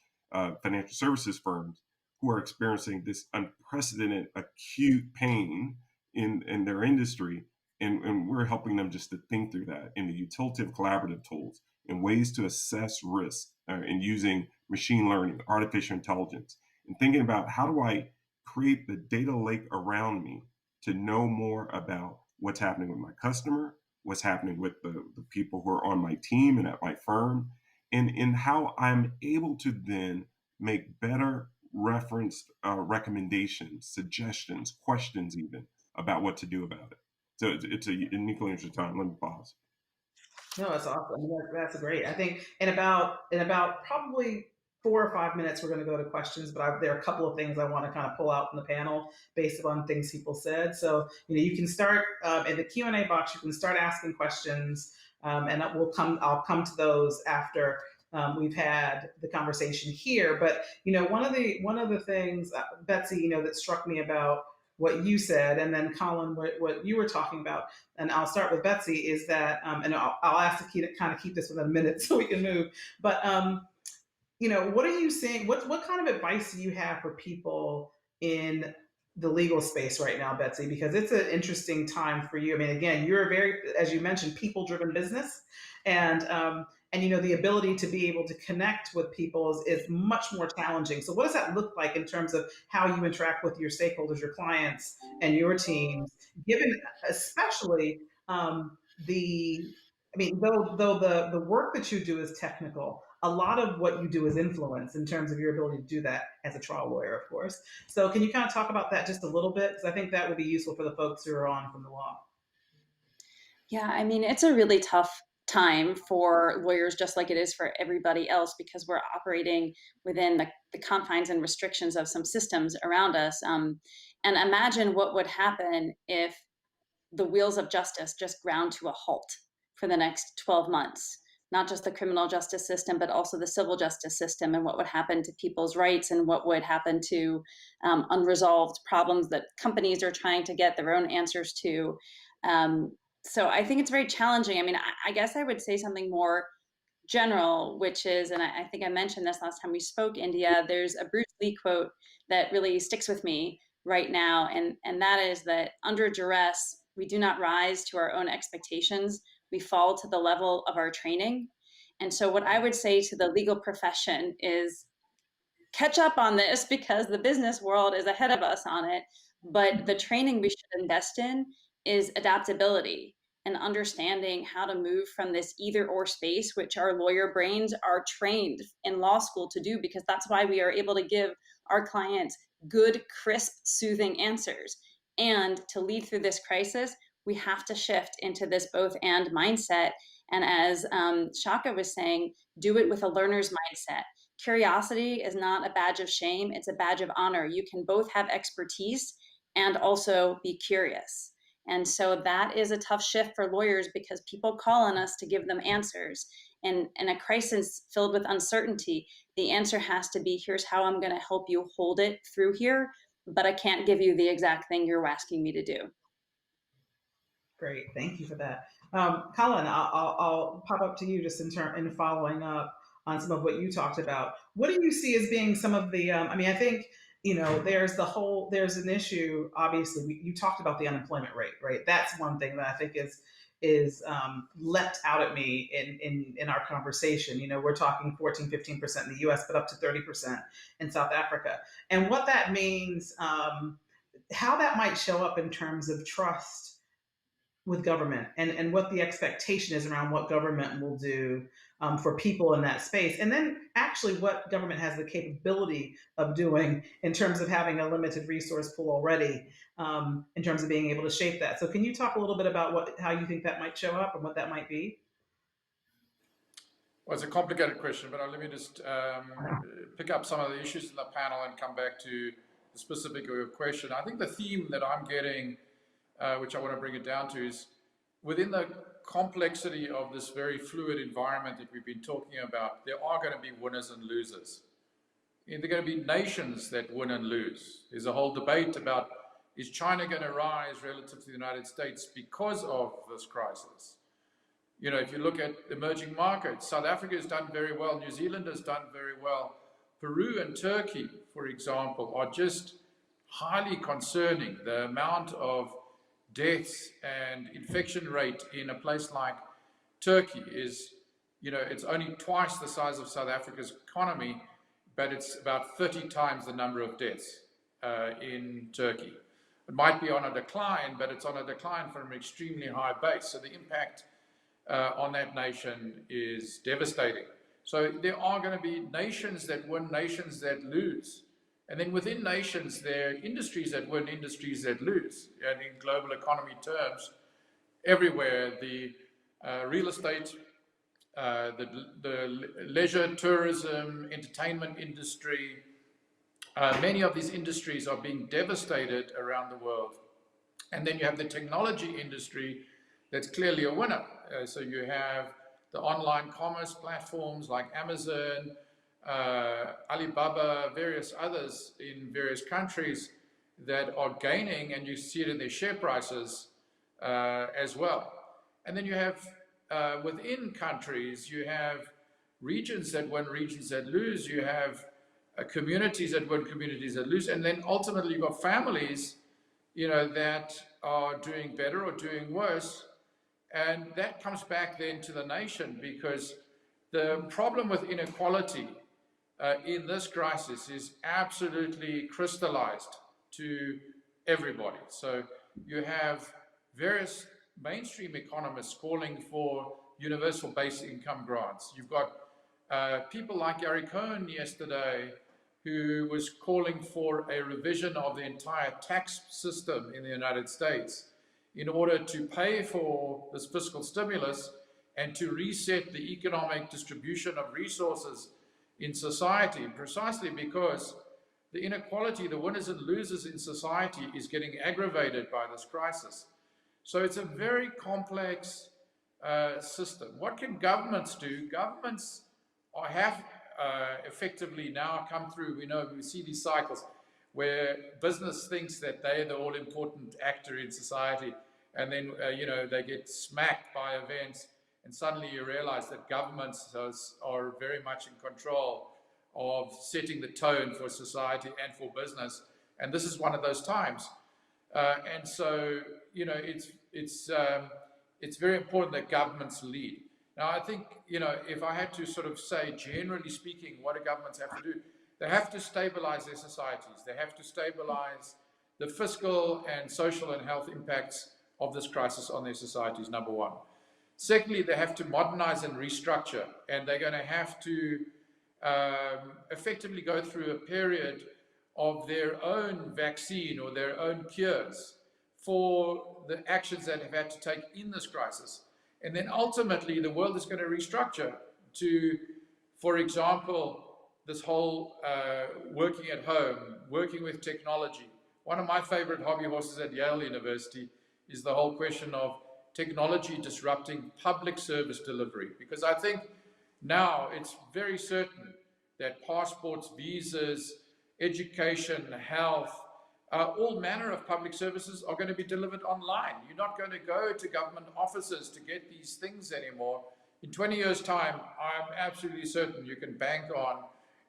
financial services firms who are experiencing this unprecedented acute pain in their industry, and we're helping them just to think through that in the utility of collaborative tools and ways to assess risk and using machine learning, artificial intelligence, and thinking about how do I create the data lake around me to know more about what's happening with my customer, what's happening with the people who are on my team and at my firm, and in how I'm able to then make better reference recommendations, suggestions, questions even about what to do about it. So it's a uniquely interesting time. Let me pause. No, that's awesome. That's great. I think in about probably 4 or 5 minutes, we're going to go to questions. But there are a couple of things I want to kind of pull out from the panel based upon things people said. So you can start in the Q&A box. You can start asking questions, and I'll come to those after we've had the conversation here. But one of the things, Betsy, that struck me about what you said, and then Colin, what you were talking about, and I'll start with Betsy, is that, and I'll ask to kind of keep this within a minute so we can move. But what are you seeing? What kind of advice do you have for people in the legal space right now, Betsy? Because it's an interesting time for you. I mean, again, you're a very, as you mentioned, people-driven business, and the ability to be able to connect with people is much more challenging. So, what does that look like in terms of how you interact with your stakeholders, your clients, and your teams, given especially though the work that you do is technical, a lot of what you do is influence in terms of your ability to do that as a trial lawyer, of course. So can you kind of talk about that just a little bit? Because I think that would be useful for the folks who are on from the law. Yeah, I mean, it's a really tough time for lawyers, just like it is for everybody else, because we're operating within the confines and restrictions of some systems around us. And imagine what would happen if the wheels of justice just ground to a halt for the next 12 months. Not just the criminal justice system, but also the civil justice system, and what would happen to people's rights, and what would happen to unresolved problems that companies are trying to get their own answers to. So I think it's very challenging. I mean, I guess I would say something more general, which is, and I think I mentioned this last time we spoke, India, there's a Bruce Lee quote that really sticks with me right now, and that is that under duress, we do not rise to our own expectations, we fall to the level of our training. And so what I would say to the legal profession is catch up on this, because the business world is ahead of us on it. But the training we should invest in is adaptability. and understanding how to move from this either or space, which our lawyer brains are trained in law school to do, because that's why we are able to give our clients good, crisp, soothing answers. And to lead through this crisis, we have to shift into this both and mindset. And as Shaka was saying, do it with a learner's mindset. Curiosity is not a badge of shame, it's a badge of honor. You can both have expertise and also be curious. And so that is a tough shift for lawyers, because people call on us to give them answers. And in a crisis filled with uncertainty, the answer has to be, here's how I'm going to help you hold it through here, but I can't give you the exact thing you're asking me to do. Great, thank you for that. Colin, I'll pop up to you just in following up on some of what you talked about. What do you see as being some of the? I mean, I think there's an issue. Obviously, you talked about the unemployment rate, right? That's one thing that I think is leapt out at me in our conversation. We're talking 14-15% in the U.S., but up to 30% in South Africa, and what that means, how that might show up in terms of trust with government, and what the expectation is around what government will do for people in that space. And then actually what government has the capability of doing in terms of having a limited resource pool already, in terms of being able to shape that. So can you talk a little bit about how you think that might show up and what that might be? Well, it's a complicated question, but let me just pick up some of the issues in the panel and come back to the specific of your question. I think the theme that I'm getting, which I want to bring it down to, is within the complexity of this very fluid environment that we've been talking about, there are going to be winners and losers. And there are going to be nations that win and lose. There's a whole debate about, is China going to rise relative to the United States because of this crisis? If you look at emerging markets, South Africa has done very well, New Zealand has done very well. Peru and Turkey, for example, are just highly concerning. The amount of deaths and infection rate in a place like Turkey is, it's only twice the size of South Africa's economy, but it's about 30 times the number of deaths in Turkey. It might be on a decline, but it's on a decline from an extremely high base. So the impact on that nation is devastating. So there are going to be nations that win, nations that lose. And then within nations, there are industries that win, industries that lose. And in global economy terms, everywhere, the real estate, the leisure, tourism, entertainment industry, many of these industries are being devastated around the world. And then you have the technology industry that's clearly a winner. So you have the online commerce platforms like Amazon, Alibaba, various others in various countries that are gaining, and you see it in their share prices as well. And then you have, within countries, you have regions that win, regions that lose. You have communities that win, communities that lose. And then ultimately you've got families, that are doing better or doing worse. And that comes back then to the nation, because the problem with inequality in this crisis is absolutely crystallized to everybody. So you have various mainstream economists calling for universal basic income grants. You've got people like Gary Cohn yesterday, who was calling for a revision of the entire tax system in the United States in order to pay for this fiscal stimulus and to reset the economic distribution of resources in society, precisely because the inequality, the winners and losers in society, is getting aggravated by this crisis. So it's a very complex system. What can governments do? Governments have effectively now come through. We see these cycles where business thinks that they're the all-important actor in society, and then they get smacked by events, and suddenly you realize that governments are very much in control of setting the tone for society and for business, and this is one of those times. And so it's very important that governments lead. Now, I think, if I had to sort of say, generally speaking, what do governments have to do? They have to stabilize their societies. They have to stabilize the fiscal and social and health impacts of this crisis on their societies, number one. Secondly, they have to modernize and restructure, and they're going to have to effectively go through a period of their own vaccine or their own cures for the actions that have had to take in this crisis. And then ultimately, the world is going to restructure to, for example, this whole working at home, working with technology. One of my favorite hobby horses at Yale University is the whole question of technology disrupting public service delivery. Because I think now it's very certain that passports, visas, education, health, all manner of public services are going to be delivered online. You're not going to go to government offices to get these things anymore. In 20 years' time, I'm absolutely certain you can bank on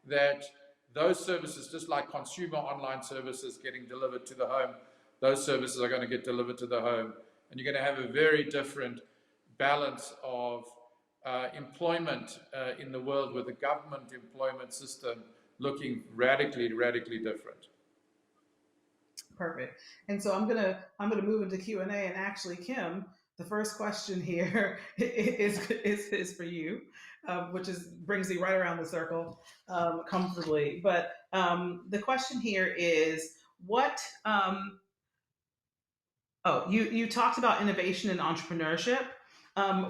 that those services, just like consumer online services getting delivered to the home, those services are going to get delivered to the home. And you're going to have a very different balance of employment in the world, with the government employment system looking radically different. Perfect. And so I'm gonna move into Q&A, and actually, Kim, the first question here is for you, which brings me right around the circle comfortably. But the question here is, what? You talked about innovation and entrepreneurship.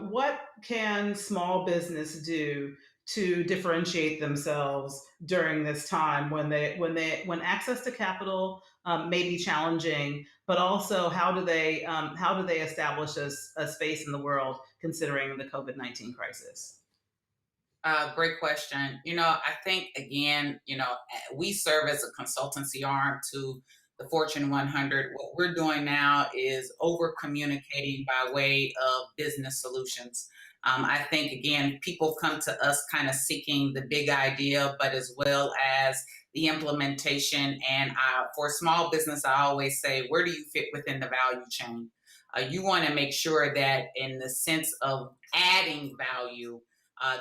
What can small business do to differentiate themselves during this time when access to capital may be challenging, but also how do they establish a space in the world considering the COVID-19 crisis? Great question. I think, again, we serve as a consultancy arm to the Fortune 100. What we're doing now is over communicating by way of business solutions. I think, again, people come to us kind of seeking the big idea, but as well as the implementation. And for small business, I always say, where do you fit within the value chain? You want to make sure that in the sense of adding value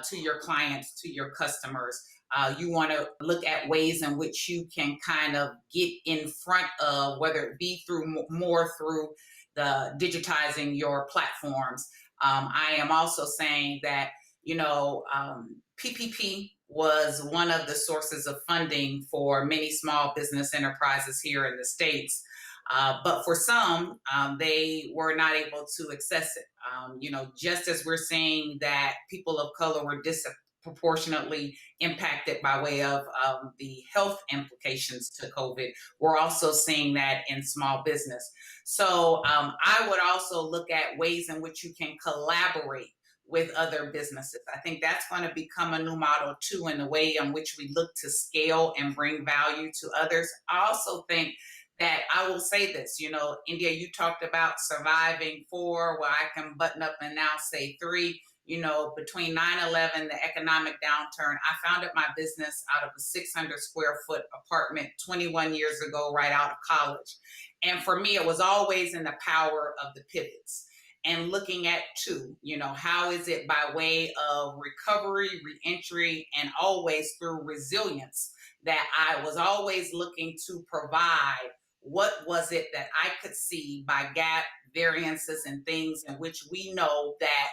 to your clients, to your customers, you want to look at ways in which you can kind of get in front of, whether it be through the digitizing your platforms. I am also saying that, PPP was one of the sources of funding for many small business enterprises here in the States. But for some, they were not able to access it. Just as we're seeing that people of color were disproportionately impacted by way of the health implications to COVID, we're also seeing that in small business. So I would also look at ways in which you can collaborate with other businesses. I think that's going to become a new model too, in the way in which we look to scale and bring value to others. I also think that, I will say this, India, you talked about surviving 4, well, I can button up and now say 3. Between 9/11, the economic downturn, I founded my business out of a 600 square foot apartment 21 years ago, right out of college. And for me, it was always in the power of the pivots and looking at how is it by way of recovery, reentry, and always through resilience, that I was always looking to provide what was it that I could see by gap variances and things in which we know that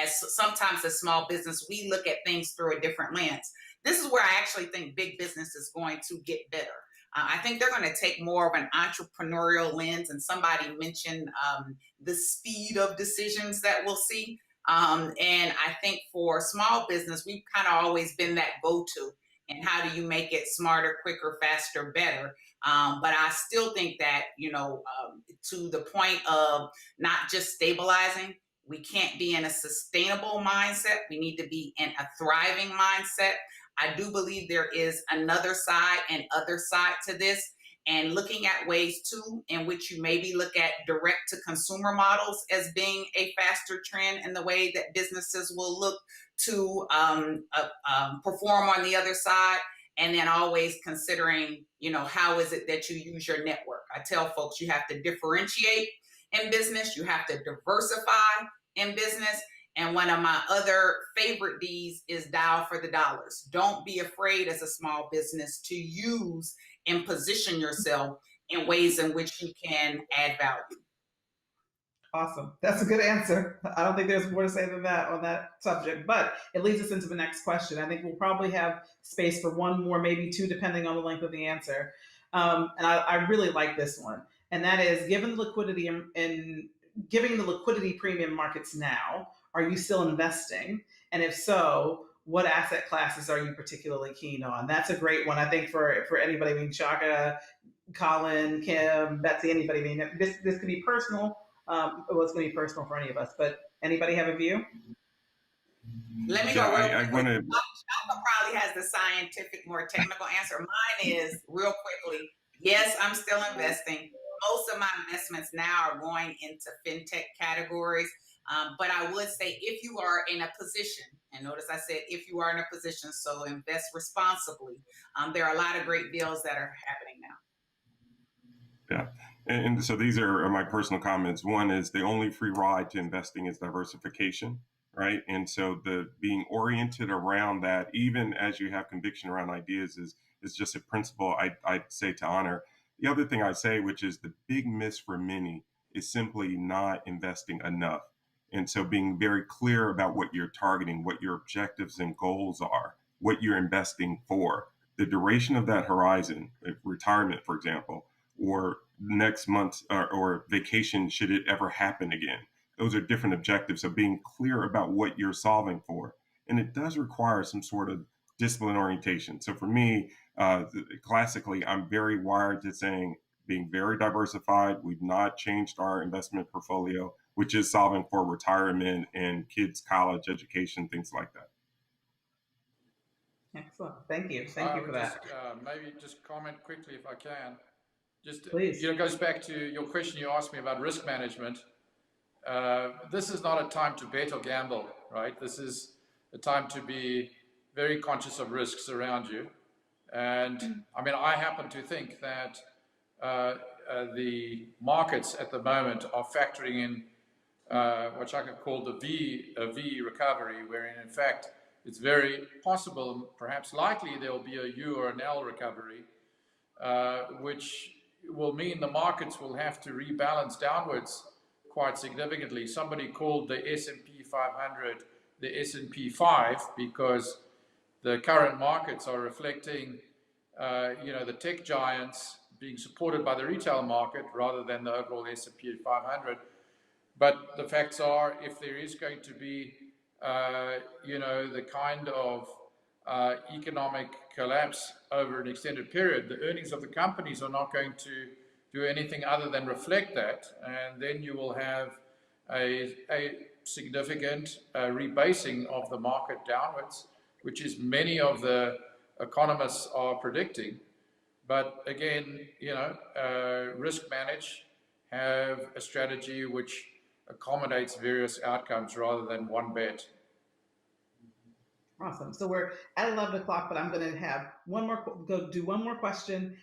sometimes as small business, we look at things through a different lens. This is where I actually think big business is going to get better. I think they're going to take more of an entrepreneurial lens, and somebody mentioned the speed of decisions that we'll see. And I think for small business, we've kind of always been that go-to. And how do you make it smarter, quicker, faster, better? But I still think that, to the point of not just stabilizing, we can't be in a sustainable mindset. We need to be in a thriving mindset. I do believe there is another side and other side to this, and looking at ways too in which you maybe look at direct to consumer models as being a faster trend in the way that businesses will look to perform on the other side. And then always considering, how is it that you use your network? I tell folks, you have to differentiate in business. You have to diversify in business. And one of my other favorite D's is dial for the dollars. Don't be afraid as a small business to use and position yourself in ways in which you can add value. Awesome. That's a good answer. I don't think there's more to say than that on that subject, but it leads us into the next question. I think we'll probably have space for one more, maybe two, depending on the length of the answer. And I really like this one. And that is, given the liquidity in giving the liquidity premium markets now, are you still investing? And if so, what asset classes are you particularly keen on? That's a great one. I think for anybody, I mean, Shaka, Colin, Kim, Betsy, anybody. I mean, this could be personal. Well, it's going to be personal for any of us, but anybody have a view? Let me Yeah, go real I quickly. want to. Shaka probably has the scientific, more technical answer. Mine is real quickly. Yes, I'm still investing. Most of my investments now are going into fintech categories. But I would say if you are in a position, and notice I said if you are in a position, so invest responsibly. There are a lot of great deals that are happening now. Yeah. And so these are my personal comments. One is the only free ride to investing is diversification, right? And so the being oriented around that, even as you have conviction around ideas, is just a principle I'd say to honor. The other thing I'd say, which is the big miss for many, is simply not investing enough. And so being very clear about what you're targeting, what your objectives and goals are, what you're investing for, the duration of that horizon, like retirement, for example, or next month or vacation should it ever happen again. Those are different objectives. So being clear about what you're solving for. And it does require some sort of discipline orientation. So for me, classically, I'm very wired to saying being very diversified. We've not changed our investment portfolio, which is solving for retirement and kids' college education, things like that. Excellent. Thank you. I Thank you for would that. just maybe just comment quickly if I can. Just Please. it goes back to your question you asked me about risk management. This is not a time to bet or gamble, right? This is a time to be very conscious of risks around you. And I mean, I happen to think that the markets at the moment are factoring in what I could call the V recovery, wherein in fact it's very possible, perhaps likely, there will be a U or an L recovery, which will mean the markets will have to rebalance downwards quite significantly. Somebody called the S&P 500 the S&P 5 because the current markets are reflecting, the tech giants being supported by the retail market rather than the overall S&P 500. But the facts are, if there is going to be, the kind of economic collapse over an extended period, the earnings of the companies are not going to do anything other than reflect that, and then you will have a significant rebasing of the market downwards, which is many of the economists are predicting. But again, risk manage, have a strategy which accommodates various outcomes rather than one bet. Awesome. So we're at 11 o'clock, but I'm going to have do one more question.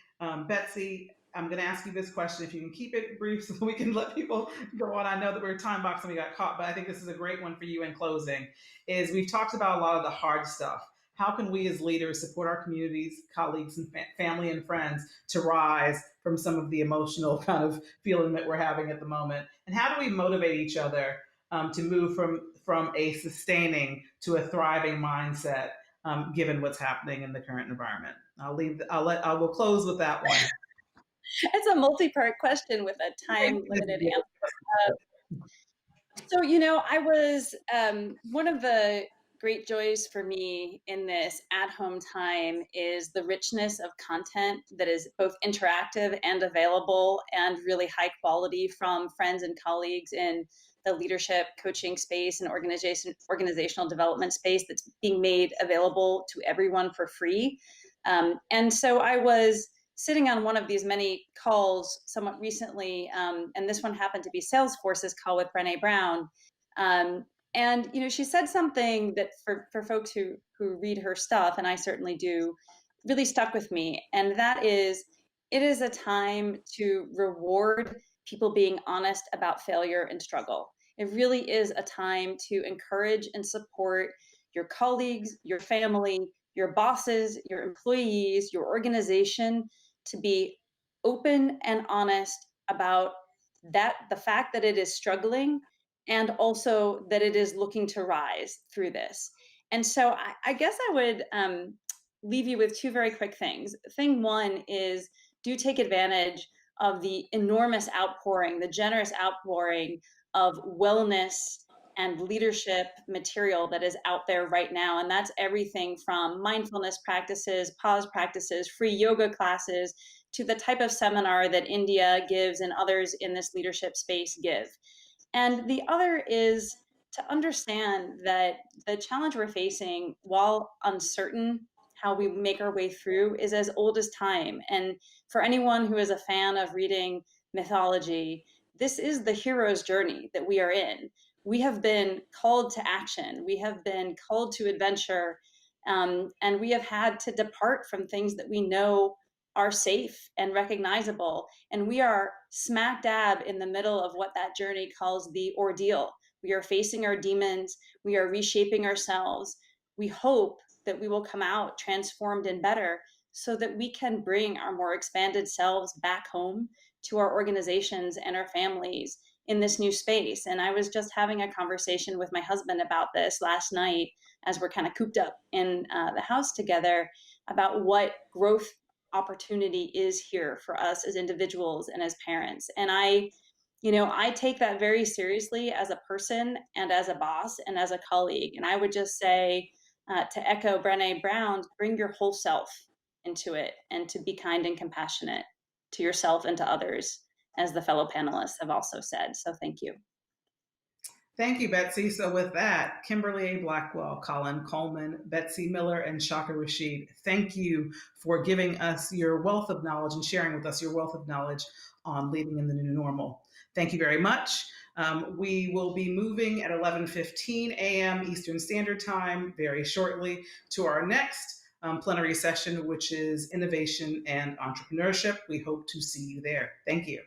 Betsy, I'm going to ask you this question. If you can keep it brief so we can let people go on. I know that we're time boxed and we got caught, but I think this is a great one for you in closing. Is we've talked about a lot of the hard stuff. How can we as leaders support our communities, colleagues, and family and friends to rise from some of the emotional kind of feeling that we're having at the moment? And how do we motivate each other to move from a sustaining to a thriving mindset, given what's happening in the current environment? I will close with that one. It's a multi-part question with a time-limited answer. So, I was one of the great joys for me in this at-home time is the richness of content that is both interactive and available and really high quality from friends and colleagues in the leadership coaching space and organizational development space that's being made available to everyone for free. And so I was sitting on one of these many calls somewhat recently, and this one happened to be Salesforce's call with Brené Brown. And she said something that for folks who read her stuff, and I certainly do, really stuck with me. And that is, it is a time to reward people being honest about failure and struggle. It really is a time to encourage and support your colleagues, your family, your bosses, your employees, your organization to be open and honest about that the fact that it is struggling and also that it is looking to rise through this. And so I guess I would leave you with two very quick things. Thing one is, do take advantage of the enormous outpouring, the generous outpouring of wellness and leadership material that is out there right now. And that's everything from mindfulness practices, pause practices, free yoga classes, to the type of seminar that India gives and others in this leadership space give. And the other is to understand that the challenge we're facing, while uncertain how we make our way through, is as old as time. And for anyone who is a fan of reading mythology, this is the hero's journey that we are in. We have been called to action, we have been called to adventure, and we have had to depart from things that we know are safe and recognizable. And we are smack dab in the middle of what that journey calls the ordeal. We are facing our demons, we are reshaping ourselves. We hope that we will come out transformed and better so that we can bring our more expanded selves back home to our organizations and our families in this new space. And I was just having a conversation with my husband about this last night as we're kind of cooped up in the house together, about what growth opportunity is here for us as individuals and as parents. And I take that very seriously as a person and as a boss and as a colleague. And I would just say, to echo Brené Brown, bring your whole self into it, and to be kind and compassionate to yourself and to others, as the fellow panelists have also said. So thank you. Thank you, Betsy. So with that, Kimberly A. Blackwell, Colin Coleman, Betsy Miller, and Shaka Rashid, thank you for giving us your wealth of knowledge and sharing with us your wealth of knowledge on leading in the new normal. Thank you very much. We will be moving at 11:15 a.m. Eastern Standard Time very shortly to our next plenary session, which is Innovation and Entrepreneurship. We hope to see you there. Thank you.